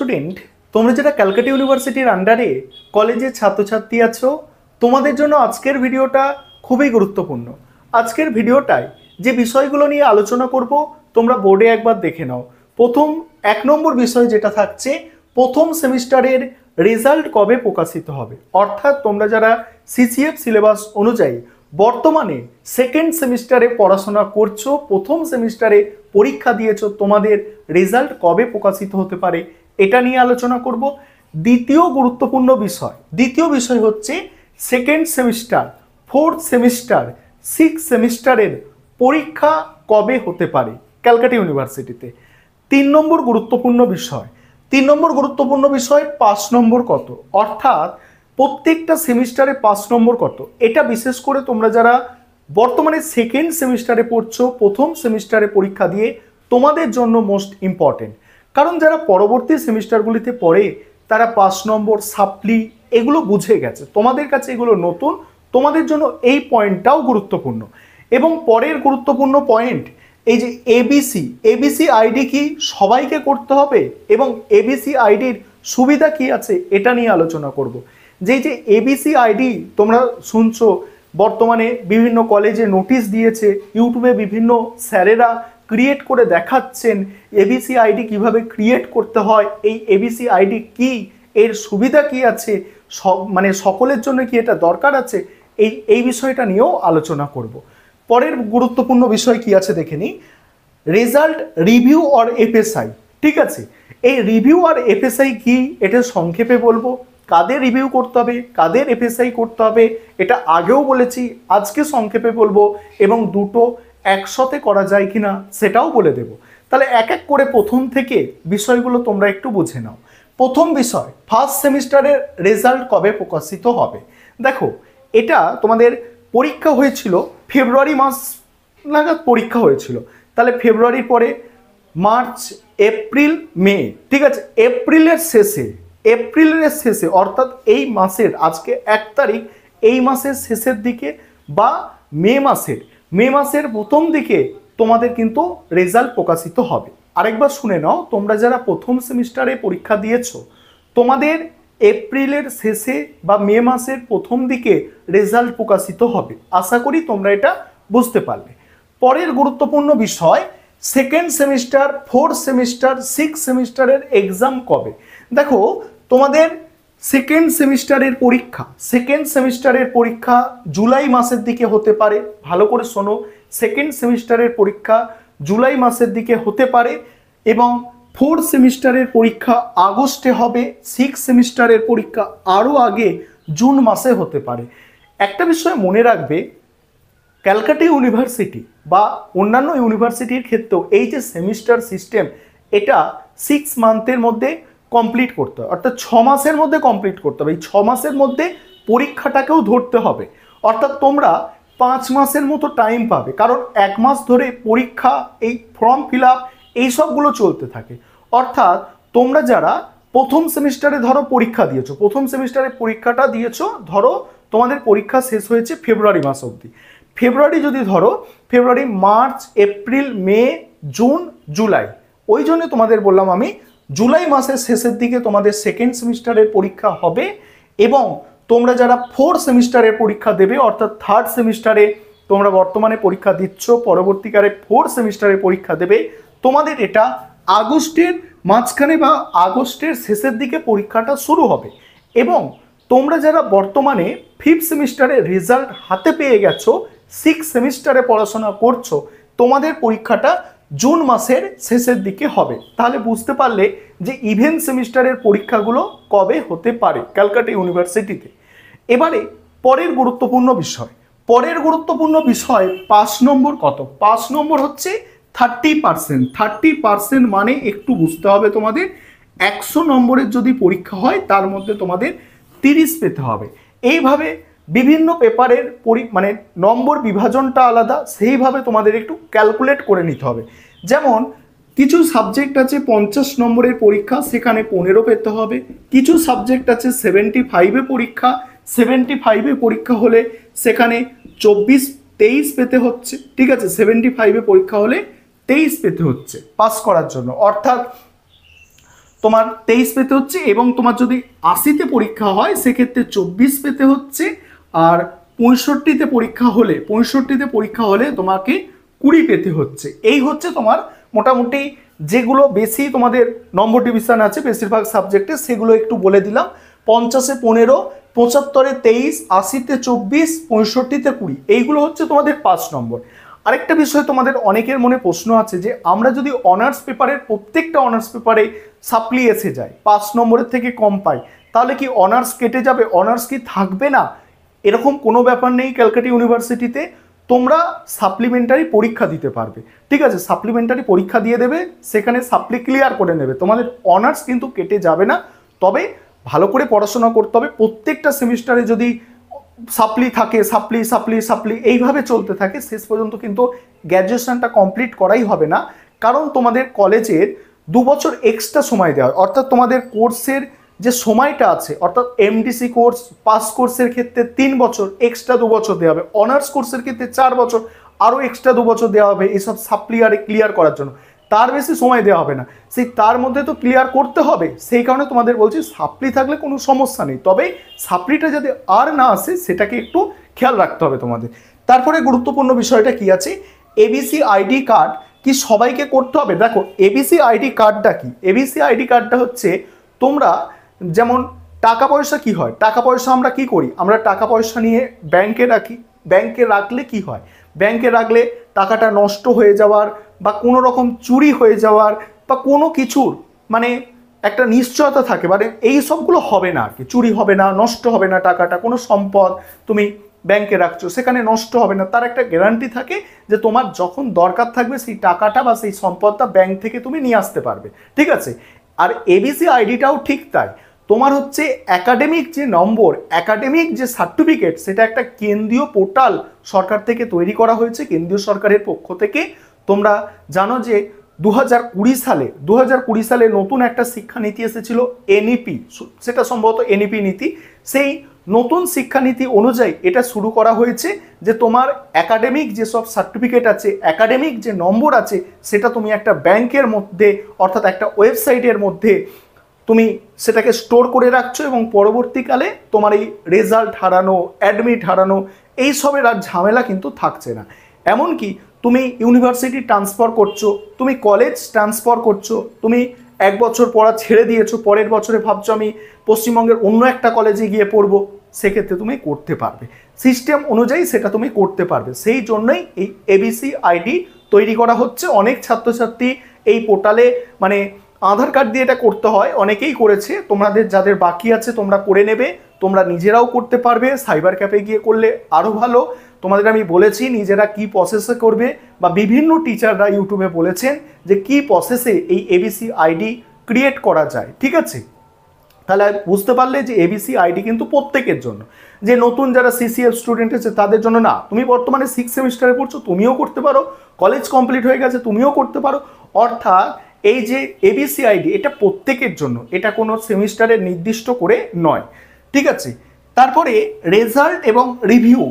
Student, তোমরা যারা ক্যালকাটা ইউনিভার্সিটির আন্ডারে কলেজের ছাত্রছাত্রী আছো, তোমাদের জন্য আজকের ভিডিওটা খুবই গুরুত্বপূর্ণ। আজকের ভিডিওটায় যে বিষয়গুলো নিয়ে আলোচনা করব তোমরা বোর্ডে একবার দেখে নাও। প্রথম 1 নম্বর বিষয় যেটা থাকছে, প্রথম সেমিস্টারের রেজাল্ট কবে প্রকাশিত হবে। অর্থাৎ তোমরা যারা সিসিএফ সিলেবাস অনুযায়ী বর্তমানে সেকেন্ড সেমিস্টারে পড়াশোনা করছো, প্রথম সেমিস্টারে পরীক্ষা দিয়েছো, তোমাদের রেজাল্ট কবে প্রকাশিত হতে পারে এটা নিয়ে আলোচনা করব। দ্বিতীয় গুরুত্বপূর্ণ বিষয় হচ্ছে second semester, fourth semester, six সেমিস্টারের পরীক্ষা কবে হতে পারে ক্যালকাটা ইউনিভার্সিটিতে। 3 নম্বর গুরুত্বপূর্ণ বিষয় 5 নম্বর কত, অর্থাৎ প্রত্যেকটা সেমিস্টারে 5 নম্বর কত। এটা বিশেষ করে তোমরা যারা বর্তমানে সেকেন্ড সেমিস্টারে পড়ছো, প্রথম সেমিস্টারে পরীক্ষা দিয়ে তোমাদের জন্য মোস্ট ইম্পর্টেন্ট। কারণ যারা পরবর্তী সেমিস্টারগুলিতে পড়ে তারা 5 নম্বর সাপ্লি এগুলো বুঝে গেছে, তোমাদের কাছে এগুলো নতুন, তোমাদের জন্য এই পয়েন্টটাও গুরুত্বপূর্ণ। এবং পরের গুরুত্বপূর্ণ পয়েন্ট, এই যে এবিসি আইডি কি সবাইকে করতে হবে এবং এবিসি আইডির সুবিধা কি আছে এটা নিয়ে আলোচনা করব। যে এবিসি আইডি তোমরা শুনছো, বর্তমানে বিভিন্ন কলেজে নোটিশ দিয়েছে, ইউটিউবে বিভিন্ন স্যারেরা ক্রিয়েট করে দেখাচ্ছেন এবিসি আইডি কিভাবে ক্রিয়েট করতে হয়, এই এবিসি আইডি কি, এর সুবিধা কি আছে, সকলের জন্য কি এটা দরকার আছে, এই বিষয়টা নিয়েও আলোচনা করব। পরের গুরুত্বপূর্ণ বিষয় কি আছে দেখে নিই, রেজাল্ট রিভিউ অর এফএসআই। ঠিক আছে, এই রিভিউ আর এফএসআই কি এটা সংক্ষেপে বলবো। কাদের রিভিউ করতে হবে, কাদের এফএসআই করতে হবে এটা আগেও বলেছি, আজকে সংক্ষেপে বলবো, এবং দুটো একসাথে করা যায় কিনা সেটাও বলে দেব। তাহলে এক এক করে প্রথম থেকে বিষয়গুলো তোমরা একটু বুঝে নাও। প্রথম বিষয়, ফার্স্ট সেমিস্টারের রেজাল্ট কবে প্রকাশিত হবে। দেখো, এটা তোমাদের পরীক্ষা হয়েছিল ফেব্রুয়ারি মাস নাগাদ পরীক্ষা হয়েছিল। তাহলে ফেব্রুয়ারির পরে মার্চ, এপ্রিল, মে, ঠিক আছে, এপ্রিলের শেষে অর্থাৎ এই মাসের আজকে 1 তারিখ, এই মাসের শেষের দিকে বা মে মাসের প্রথম দিকে তোমাদের কিন্তু রেজাল্ট প্রকাশিত হবে। আরেকবার শুনে নাও, তোমরা যারা প্রথম সেমিস্টারে পরীক্ষা দিয়েছো, তোমাদের এপ্রিলের শেষে বা মে মাসের প্রথম দিকে রেজাল্ট প্রকাশিত হবে। আশা করি তোমরা এটা বুঝতে পারলে। পরের গুরুত্বপূর্ণ বিষয়, second semester, fourth semester, six সেমিস্টারের এক্সাম কবে। দেখো, তোমাদের সেকেন্ড সেমিস্টারের পরীক্ষা জুলাই মাসের দিকে হতে পারে। ভালো করে শোনো, সেকেন্ড সেমিস্টারের পরীক্ষা জুলাই মাসের দিকে হতে পারে এবং ফোর্থ সেমিস্টারের পরীক্ষা আগস্টে হবে, সিক্স সেমিস্টারের পরীক্ষা আরও আগে জুন মাসে হতে পারে। একটা বিষয় মনে রাখবে, ক্যালকাটা ইউনিভার্সিটি বা অন্যান্য ইউনিভার্সিটির ক্ষেত্রেও এই যে সেমিস্টার সিস্টেম, এটা 6 মান্থের মধ্যে কমপ্লিট করতে হবে, অর্থাৎ 6 মাসের মধ্যে কমপ্লিট করতে হবে। এই 6 মাসের মধ্যে পরীক্ষাটাকেও ধরতে হবে, অর্থাৎ তোমরা 5 মাসের মতো টাইম পাবে, কারণ 1 মাস ধরে পরীক্ষা, এই ফর্ম ফিল আপ এইসবগুলো চলতে থাকে। অর্থাৎ তোমরা যারা প্রথম সেমিস্টারে ধরো পরীক্ষা দিয়েছো, প্রথম সেমিস্টারে পরীক্ষাটা দিয়েছো, ধরো তোমাদের পরীক্ষা শেষ হয়েছে ফেব্রুয়ারি মাস অবধি। ফেব্রুয়ারি যদি ধরো, ফেব্রুয়ারি, মার্চ, এপ্রিল, মে, জুন, জুলাই, ওই জন্য তোমাদের বললাম আমি জুলাই মাসের শেষের দিকে তোমাদের সেকেন্ড সেমিস্টারের পরীক্ষা হবে। এবং তোমরা যারা ফোর্থ সেমিস্টারের পরীক্ষা দেবে, অর্থাৎ থার্ড সেমিস্টারে তোমরা বর্তমানে পরীক্ষা দিচ্ছ, পরবর্তীকালে ফোর্থ সেমিস্টারের পরীক্ষা দেবে, তোমাদের এটা আগস্টের মাঝখানে বা আগস্টের শেষের দিকে পরীক্ষাটা শুরু হবে। এবং তোমরা যারা বর্তমানে ফিফথ সেমিস্টারের রেজাল্ট হাতে পেয়ে গেছো, সিক্স সেমিস্টারে পড়াশোনা করছো, তোমাদের পরীক্ষাটা জুন মাসের শেষের দিকে হবে। তাহলে বুঝতে পারলে যে ইভেন্ট সেমিস্টারের পরীক্ষাগুলো কবে হতে পারে ক্যালকাটা ইউনিভার্সিটিতে। এবারে পরের গুরুত্বপূর্ণ বিষয় 5 নম্বর কত। 5 নম্বর হচ্ছে 30%। 30% মানে একটু বুঝতে হবে তোমাদের, 100 নম্বরের যদি পরীক্ষা হয় তার মধ্যে তোমাদের 30 পেতে হবে। এইভাবে বিভিন্ন পেপারের নম্বর বিভাজনটা আলাদা, সেইভাবে তোমাদের একটু ক্যালকুলেট করে নিতে হবে। যেমন কিছু সাবজেক্ট আছে 50 নম্বরের পরীক্ষা, সেখানে 15 পেতে হবে। কিছু সাবজেক্ট আছে 75-এ পরীক্ষা, 75-এ পরীক্ষা হলে সেখানে 24-23 পেতে হচ্ছে। ঠিক আছে, 75-এ পরীক্ষা হলে 23 পেতে হচ্ছে পাস করার জন্য। অর্থাৎ তোমার 23 পেতে হচ্ছে, এবং তোমার যদি 80-তে পরীক্ষা হয় সেক্ষেত্রে 24 পেতে হচ্ছে, আর 65-তে পরীক্ষা হলে তোমাকে 20 পেতে হচ্ছে। এই হচ্ছে তোমার মোটামুটি যেগুলো বেশি তোমাদের নম্বর ডিভিশন আছে বেশিরভাগ সাবজেক্টে, সেগুলো একটু বলে দিলাম। 50-এ 15, 75-এ 23, 80-তে 24, 65-তে 20, এইগুলো হচ্ছে তোমাদের 5 নম্বর। আরেকটা বিষয় তোমাদের অনেকের মনে প্রশ্ন আছে যে আমরা যদি অনার্স পেপারের প্রত্যেকটা অনার্স পেপারে সাপ্লি এসে যায় 5 নম্বরের থেকে কম পাই, তাহলে কি অনার্স কেটে যাবে, অনার্স কি থাকবে না? এরকম কোনো ব্যাপার নেই। ক্যালকাটা ইউনিভার্সিটিতে তোমরা সাপ্লিমেন্টারি পরীক্ষা দিতে পারবে, ঠিক আছে? সাপ্লিমেন্টারি পরীক্ষা দিয়ে দেবে, সেখানে সাপ্লি ক্লিয়ার করে নেবে, তোমাদের অনার্স কিন্তু কেটে যাবে না। তবে ভালো করে পড়াশোনা করতে হবে। প্রত্যেকটা সেমিস্টারে যদি সাপ্লি থাকে, সাপ্লি এইভাবে চলতে থাকে, শেষ পর্যন্ত কিন্তু গ্র্যাজুয়েশনটা কমপ্লিট করাই হবে না। কারণ তোমাদের কলেজের 2 বছর এক্সট্রা সময় দেওয়া হয়, অর্থাৎ তোমাদের কোর্সের যে সময়টা আছে, অর্থাৎ এমডিসি কোর্স পাস কোর্সের ক্ষেত্রে 3 বছর এক্সট্রা 2 বছর দেওয়া হবে, অনার্স কোর্সের ক্ষেত্রে 4 বছর আরও এক্সট্রা 2 বছর দেওয়া হবে এইসব সাপ্লি আর ক্লিয়ার করার জন্য। তার বেশি সময় দেওয়া হবে না, সেই তার মধ্যে তো ক্লিয়ার করতে হবে। সেই কারণে তোমাদের বলছি সাপ্লি থাকলে কোনো সমস্যা নেই, তবে সাপ্লিটা যাতে আর না আসে সেটাকে একটু খেয়াল রাখতে হবে তোমাদের। তারপরে গুরুত্বপূর্ণ বিষয়টা কি আছে, এবিসি আইডি কার্ড কি সবাইকে করতে হবে? দেখো এবিসি আইডি কার্ডটা কি, এবিসি আইডি কার্ডটা হচ্ছে তোমরা যেমন টাকা পয়সা কি হয়, টাকা পয়সা আমরা কি করি, আমরা টাকা পয়সা নিয়ে ব্যাংকে রাখি। ব্যাংকে রাখলে কি হয়, ব্যাংকে রাখলে টাকাটা নষ্ট হয়ে যাওয়ার বা কোনো রকম চুরি হয়ে যাওয়ার বা কোনো কিছুর মানে একটা নিশ্চয়তা থাকে, মানে এই সবগুলো হবে না আর কি, চুরি হবে না, নষ্ট হবে না টাকাটা, কোনো সম্পদ তুমি ব্যাংকে রাখছো সেখানে নষ্ট হবে না, তার একটা গ্যারান্টি থাকে যে তোমার যখন দরকার থাকবে সেই টাকাটা বা সেই সম্পদটা ব্যাংক থেকে তুমি নিয়ে আসতে পারবে, ঠিক আছে? আর এবিসি আইডিটাও ঠিক তাই, তোমার হচ্ছে একাডেমিক যে নম্বর, একাডেমিক যে সার্টিফিকেট, সেটা একটা কেন্দ্রীয় পোর্টাল সরকার থেকে তৈরি করা হয়েছে, কেন্দ্রীয় সরকারের পক্ষ থেকে। তোমরা জানো যে 2020 সালে নতুন একটা শিক্ষানীতি এসেছিল এনইপি, সেটা সম্ভবত এনইপি নীতি। সেই নতুন শিক্ষানীতি অনুযায়ী এটা শুরু করা হয়েছে যে তোমার একাডেমিক যেসব সার্টিফিকেট আছে, একাডেমিক যে নম্বর আছে, সেটা তুমি একটা ব্যাংকের মধ্যে অর্থাৎ একটা ওয়েবসাইটের মধ্যে তুমি সেটাকে স্টোর করে রাখছো, এবং পরবর্তীকালে তোমার এই রেজাল্ট হারানো, অ্যাডমিট হারানো এইসবের আর ঝামেলা কিন্তু থাকছে না। এমনকি তুমি ইউনিভার্সিটি ট্রান্সফার করছো, তুমি কলেজ ট্রান্সফার করছো, তুমি 1 বছর পড়া ছেড়ে দিয়েছো, পরের বছরে ভাবছো আমি পশ্চিমবঙ্গের অন্য একটা কলেজে গিয়ে পড়বো, সেক্ষেত্রে তুমি করতে পারবে, সিস্টেম অনুযায়ী সেটা তুমি করতে পারবে। সেই জন্যই এই এবিসি আইডি তৈরি করা হচ্ছে। অনেক ছাত্রছাত্রী এই পোর্টালে মানে আধার কার্ড দিয়ে এটা করতে হয়, অনেকেই করেছে, তোমাদের যাদের বাকি আছে তোমরা করে নেবে, তোমরা নিজেরাও করতে পারবে, সাইবার ক্যাফে গিয়ে করলে আরও ভালো। তোমাদের আমি বলেছি নিজেরা কি প্রসেসে করবে, বা বিভিন্ন টিচাররা ইউটিউবে বলেছেন যে কি প্রসেসে এই এবিসি আইডি ক্রিয়েট করা যায়, ঠিক আছে? তাহলে বুঝতে পারলে যে এবিসি আইডি কিন্তু প্রত্যেকের জন্য, যে নতুন যারা সিসিএফ স্টুডেন্ট আছে তাদের জন্য না, তুমি বর্তমানে 6 সেমিস্টারে পড়ছো তুমিও করতে পারো, কলেজ কমপ্লিট হয়ে গেছে তুমিও করতে পারো। অর্থাৎ এই যে এবিসি আইডি এটা প্রত্যেকের জন্য, এটা কোনো সেমিস্টারে নির্দিষ্ট করে নয়, ঠিক আছে? তারপরে রেজাল্ট এবং রিভিউ,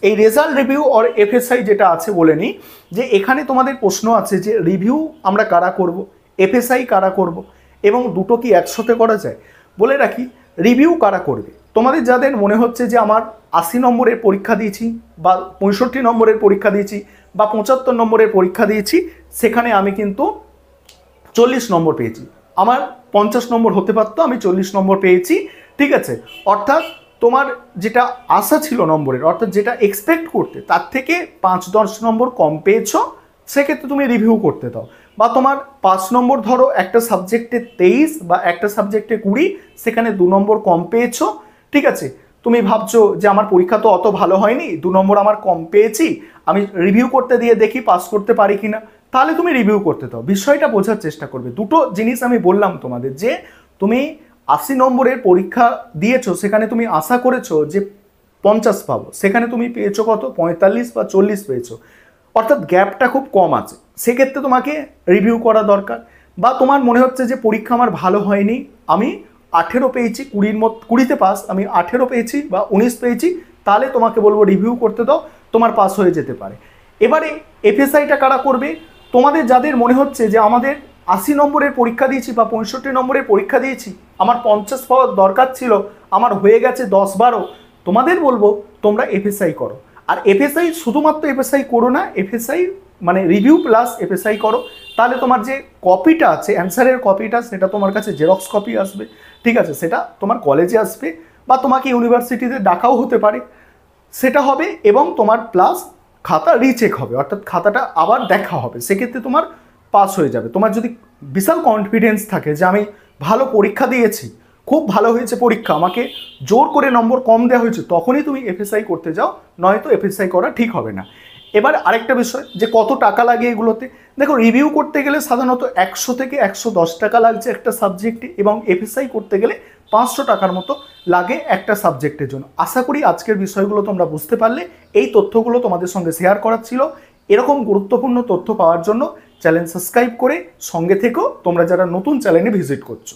এই রেজাল্ট রিভিউ আর এফএসআই যেটা আছে বলে নিই, যে এখানে তোমাদের প্রশ্ন আছে যে রিভিউ আমরা কারা করব, এফএসআই কারা করব, এবং দুটো কি একসাথে করা যায়? বলে রাখি, রিভিউ কারা করবে, তোমাদের যাদের মনে হচ্ছে যে আমার 80 নম্বরের পরীক্ষা দিয়েছি বা 65 নম্বরের পরীক্ষা দিয়েছি বা 75 নম্বরের পরীক্ষা দিয়েছি, সেখানে আমি কিন্তু 40 নম্বর পেয়েছি, আমার 50 নম্বর হতে পারতো, আমি 40 নম্বর পেয়েছি, ঠিক আছে? অর্থাৎ তোমার যেটা আশা ছিল নম্বরের, অর্থাৎ যেটা এক্সপেক্ট করতে তার থেকে 5-10 নম্বর কম পেয়েছো, সেক্ষেত্রে তুমি রিভিউ করতে দাও। বা তোমার 5 নম্বর ধরো একটা সাবজেক্টে 23 বা একটা সাবজেক্টে 20, সেখানে 2 নম্বর কম পেয়েছো, ঠিক আছে? তুমি ভাবছো যে আমার পরীক্ষা তো অত ভালো হয়নি, 2 নম্বর আমার কম পেয়েছি, আমি রিভিউ করতে দিয়ে দেখি পাস করতে পারি কিনা, তাহলে তুমি রিভিউ করতে দাও। বিষয়টা বোঝার চেষ্টা করবে। দুটো জিনিস আমি বললাম তোমাদের, যে তুমি 80 নম্বরের পরীক্ষা দিয়েছো, সেখানে তুমি আশা করেছো যে 50 পাবো, সেখানে তুমি পেয়েছো কত, 45 বা 40 পেয়েছো, অর্থাৎ গ্যাপটা খুব কম আছে, সেক্ষেত্রে তোমাকে রিভিউ করা দরকার। বা তোমার মনে হচ্ছে যে পরীক্ষা আমার ভালো হয়নি, আমি 18 পেয়েছি, 20-তে পাস, আমি 18 পেয়েছি বা 19 পেয়েছি, তাহলে তোমাকে বলবো রিভিউ করতে দাও, তোমার পাস হয়ে যেতে পারে। এবারে এফএসআইটা কারা করবে, তোমাদের যাদের মনে হচ্ছে যে আমাদের 80 নম্বরের পরীক্ষা দিয়েছি বা 65 নম্বরের পরীক্ষা দিয়েছি, আমার 50 পাওয়ার দরকার ছিল, আমার হয়ে গেছে 10-12, তোমাদের বলবো তোমরা এফএসআই করো। আর এফএসআই শুধুমাত্র এফএসআই করো না, এফএসআই মানে রিভিউ প্লাস এফএসআই করো। তাহলে তোমার যে কপিটা আছে, অ্যান্সারের কপিটা, সেটা তোমার কাছে জেরক্স কপি আসবে, ঠিক আছে, সেটা তোমার কলেজে আসবে বা তোমাকে ইউনিভার্সিটিতে ডাকাও হতে পারে, সেটা হবে। এবং তোমার প্লাস খাতা রিচেক হবে, অর্থাৎ খাতাটা আবার দেখা হবে, সেক্ষেত্রে তোমার পাস হয়ে যাবে। তোমার যদি বিশাল কনফিডেন্স থাকে যে আমি ভালো পরীক্ষা দিয়েছি, খুব ভালো হয়েছে পরীক্ষা, আমাকে জোর করে নম্বর কম দেওয়া হয়েছে, তখনই তুমি এফএসআই করতে যাও, নয়তো এফএসআই করা ঠিক হবে না। এবার আরেকটা বিষয় যে কত টাকা লাগে এগুলোতে, দেখো রিভিউ করতে গেলে সাধারণত 100 থেকে 110 টাকা লাগছে একটা সাবজেক্টে, এবং এফএসআই করতে গেলে 500 টাকার মতো লাগে একটা সাবজেক্টের জন্য। আশা করি আজকের বিষয়গুলো তোমরা বুঝতে পারলে। এই তথ্যগুলো তোমাদের সঙ্গে শেয়ার করার ছিল। এরকম গুরুত্বপূর্ণ তথ্য পাওয়ার জন্য চ্যানেল সাবস্ক্রাইব করে সঙ্গে থেকো তোমরা যারা নতুন চ্যানেলে ভিজিট করছো।